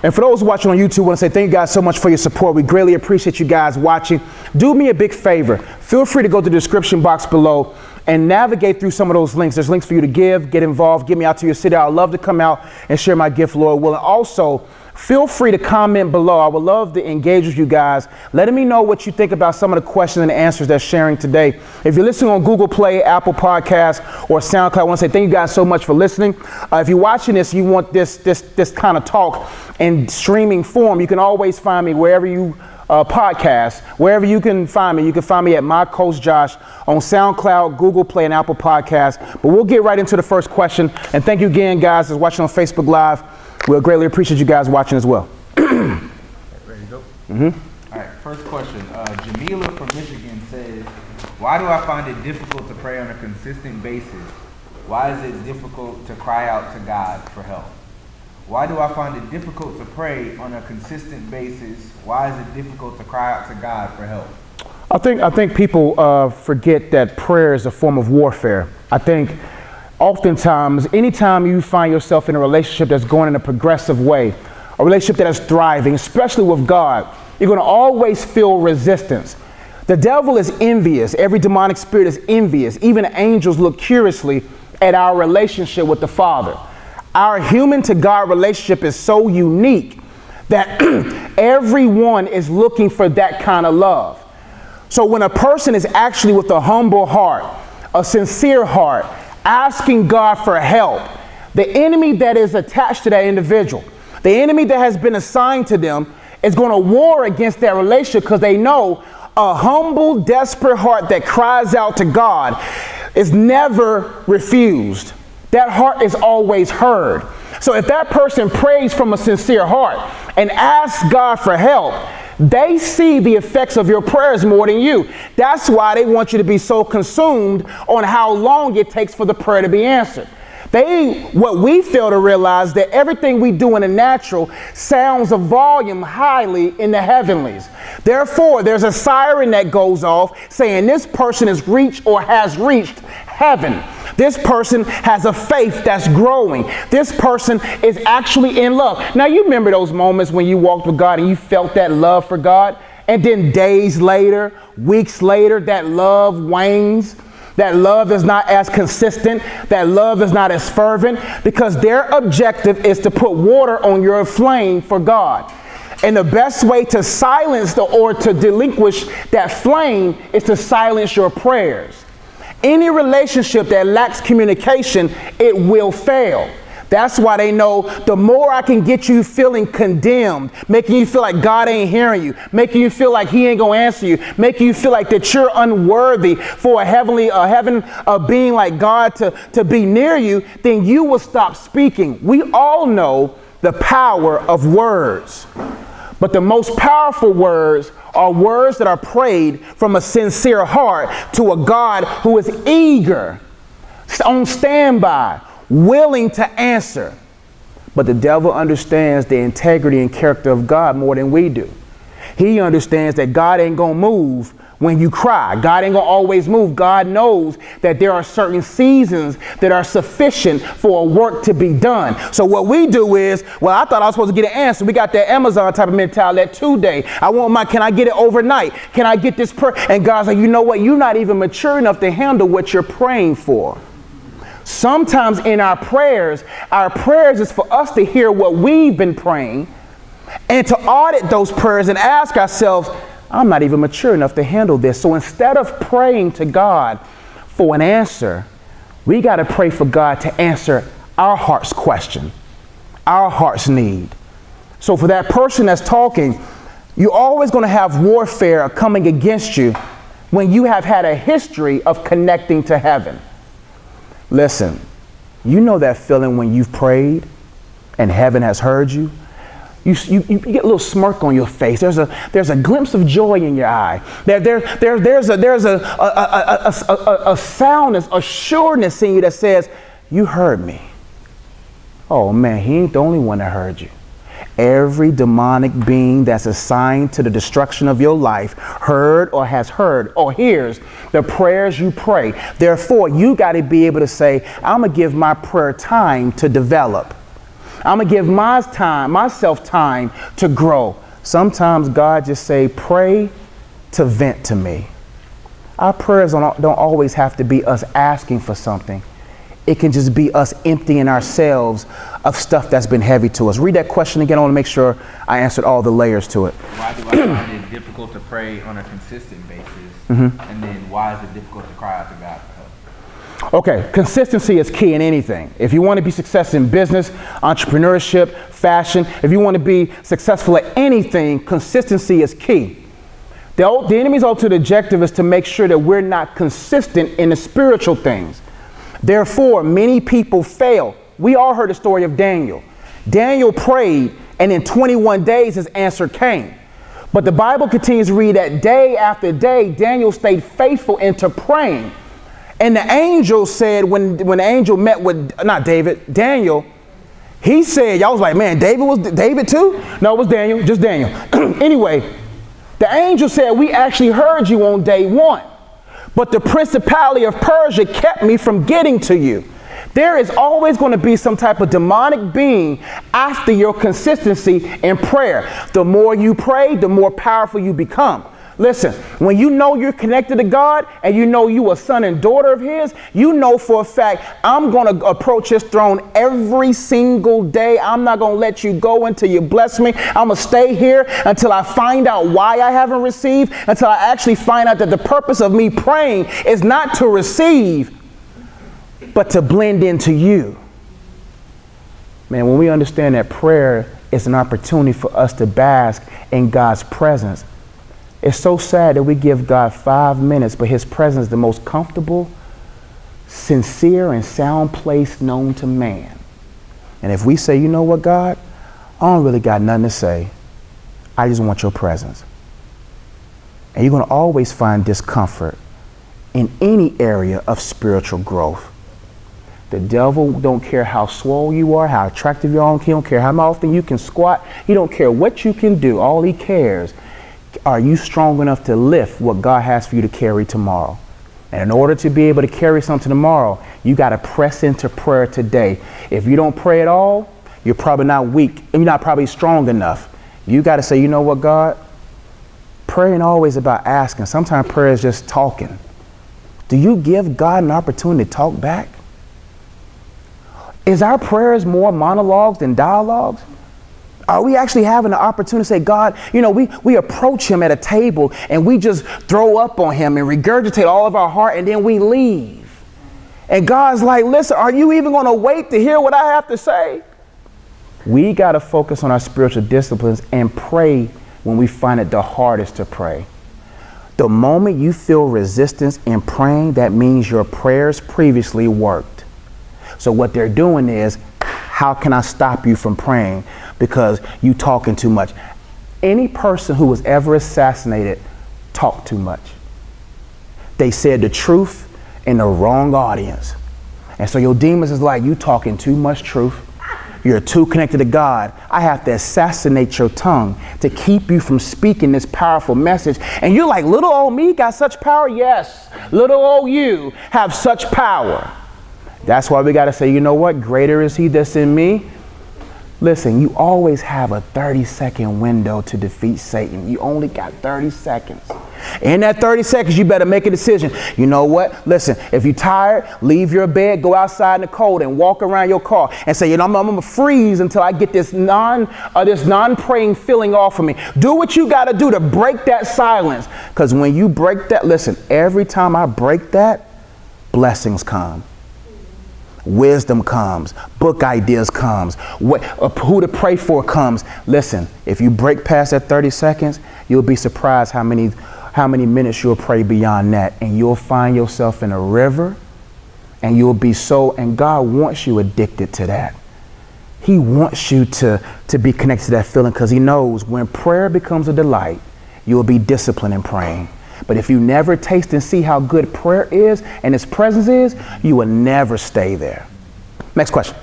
And for those watching on YouTube, I want to say thank you guys so much for your support. We greatly appreciate you guys watching. Do me a big favor. Feel free to go to the description box below and navigate through some of those links. There's links for you to give, get involved, get me out to your city. I'd love to come out and share my gift, Lord will. And also, feel free to comment below. I would love to engage with you guys, letting me know what you think about some of the questions and answers they're sharing today. If you're listening on Google Play, Apple Podcasts, or SoundCloud, I want to say thank you guys so much for listening. If you're watching this, you want this kind of talk in streaming form, you can always find me wherever you podcast, wherever you can find me. You can find me at My Coach Josh on SoundCloud, Google Play, and Apple Podcasts. But we'll get right into the first question. And thank you again, guys, that's watching on Facebook Live. We'll greatly appreciate you guys watching as well. Ready to go? All right, first question. Jamila from Michigan says, why do I find it difficult to pray on a consistent basis? Why is it difficult to cry out to God for help? Why do I find it difficult to pray on a consistent basis? Why is it difficult to cry out to God for help? I think people forget that prayer is a form of warfare. I think oftentimes, anytime you find yourself in a relationship that's going in a progressive way, a relationship that is thriving, especially with God, you're going to always feel resistance. The devil is envious. Every demonic spirit is envious. Even angels look curiously at our relationship with the Father. Our human to God relationship is so unique that everyone is looking for that kind of love. So when a person is actually with a humble heart, a sincere heart, asking God for help, the enemy that is attached to that individual, the enemy that has been assigned to them, is going to war against that relationship, because they know a humble, desperate heart that cries out to God is never refused. That heart is always heard. So if that person prays from a sincere heart and asks God for help, they see the effects of your prayers more than you. That's why they want you to be so consumed on how long it takes for the prayer to be answered. What we fail to realize, that everything we do in the natural sounds a volume highly in the heavenlies. Therefore, there's a siren that goes off saying this person has reached or has reached heaven. This person has a faith that's growing. This person is actually in love. Now, you remember those moments when you walked with God and you felt that love for God, and then days later, weeks later, that love wanes. That love is not as consistent. That love is not as fervent, because their objective is to put water on your flame for God. And the best way to silence or to delinquish that flame is to silence your prayers. Any relationship that lacks communication, it will fail. That's why they know the more I can get you feeling condemned, making you feel like God ain't hearing you, making you feel like he ain't gonna answer you, making you feel like that you're unworthy for a being like God to be near you, then you will stop speaking. We all know the power of words, but the most powerful words are words that are prayed from a sincere heart to a God who is eager, on standby, willing to answer. But the devil understands the integrity and character of God more than we do. He understands that God ain't gonna move when you cry. God ain't gonna always move. God knows that there are certain seasons that are sufficient for a work to be done. So what we do is, well, I thought I was supposed to get an answer. We got that Amazon type of mentality, that 2-day. Can I get it overnight? Can I get this prayer? And God's like, you know what? You're not even mature enough to handle what you're praying for. Sometimes in our prayers is for us to hear what we've been praying and to audit those prayers and ask ourselves, I'm not even mature enough to handle this. So instead of praying to God for an answer, we got to pray for God to answer our heart's question, our heart's need. So for that person that's talking, you're always going to have warfare coming against you when you have had a history of connecting to heaven. Listen, you know that feeling when you've prayed and heaven has heard you? You get a little smirk on your face. There's a glimpse of joy in your eye. There's a soundness, a sureness in you that says, you heard me. Oh man, he ain't the only one that heard you. Every demonic being that's assigned to the destruction of your life heard or has heard or hears the prayers you pray. Therefore, you got to be able to say, I'm going to give my prayer time to develop. I'm going to give myself time to grow. Sometimes God just say, pray to vent to me. Our prayers don't always have to be us asking for something. It can just be us emptying ourselves of stuff that's been heavy to us. Read that question again. I want to make sure I answered all the layers to it. Why do I find it difficult to pray on a consistent basis? And then why is it difficult to cry out to God for help? Okay, consistency is key in anything. If you want to be successful in business, entrepreneurship, fashion, if you want to be successful at anything, consistency is key. The enemy's ultimate objective is to make sure that we're not consistent in the spiritual things. Therefore, many people fail. We all heard the story of Daniel. Daniel prayed, and in 21 days his answer came. But the Bible continues to read that day after day, Daniel stayed faithful into praying. And the angel said, when the angel met with, Daniel, he said, y'all was like, man, David too? No, it was Daniel, just Daniel. Anyway, the angel said, we actually heard you on day one, but the principality of Persia kept me from getting to you. There is always going to be some type of demonic being after your consistency in prayer. The more you pray, the more powerful you become. Listen, when you know you're connected to God and you know you a son and daughter of his, you know for a fact, I'm going to approach his throne every single day. I'm not going to let you go until you bless me. I'm going to stay here until I find out why I haven't received, until I actually find out that the purpose of me praying is not to receive, but to blend into you. Man, when we understand that prayer is an opportunity for us to bask in God's presence, it's so sad that we give God 5 minutes, but his presence is the most comfortable, sincere, and sound place known to man. And if we say, you know what, God, I don't really got nothing to say. I just want your presence. And you're going to always find discomfort in any area of spiritual growth. The devil don't care how swole you are, how attractive you are. He don't care how often you can squat. He don't care what you can do. All he cares, are you strong enough to lift what God has for you to carry tomorrow? And in order to be able to carry something tomorrow, you got to press into prayer today. If you don't pray at all, you're probably not weak. And you're not probably strong enough. You got to say, you know what, God? Prayer ain't always about asking. Sometimes prayer is just talking. Do you give God an opportunity to talk back? Is our prayers more monologues than dialogues? Are we actually having the opportunity to say, God, you know, we approach him at a table and we just throw up on him and regurgitate all of our heart and then we leave. And God's like, listen, are you even going to wait to hear what I have to say? We got to focus on our spiritual disciplines and pray when we find it the hardest to pray. The moment you feel resistance in praying, that means your prayers previously worked. So what they're doing is, how can I stop you from praying? Because you talking too much. Any person who was ever assassinated talked too much. They said the truth in the wrong audience. And so your demons is like, you talking too much truth. You're too connected to God. I have to assassinate your tongue to keep you from speaking this powerful message. And you're like, little old me got such power? Yes, little old you have such power. That's why we got to say, you know what? Greater is he that's in me. Listen, you always have a 30-second window to defeat Satan. You only got 30 seconds. In that 30 seconds, you better make a decision. You know what? Listen, if you're tired, leave your bed, go outside in the cold and walk around your car and say, you know, I'm going to freeze until I get this non-praying feeling off of me. Do what you got to do to break that silence. Because when you break that, listen, every time I break that, blessings come. Wisdom comes, book ideas comes, who to pray for comes. Listen, if you break past that 30 seconds, you'll be surprised how many minutes you'll pray beyond that. And you'll find yourself in a river and and God wants you addicted to that. He wants you to be connected to that feeling because he knows when prayer becomes a delight, you'll be disciplined in praying. But if you never taste and see how good prayer is and his presence is, you will never stay there. Next question.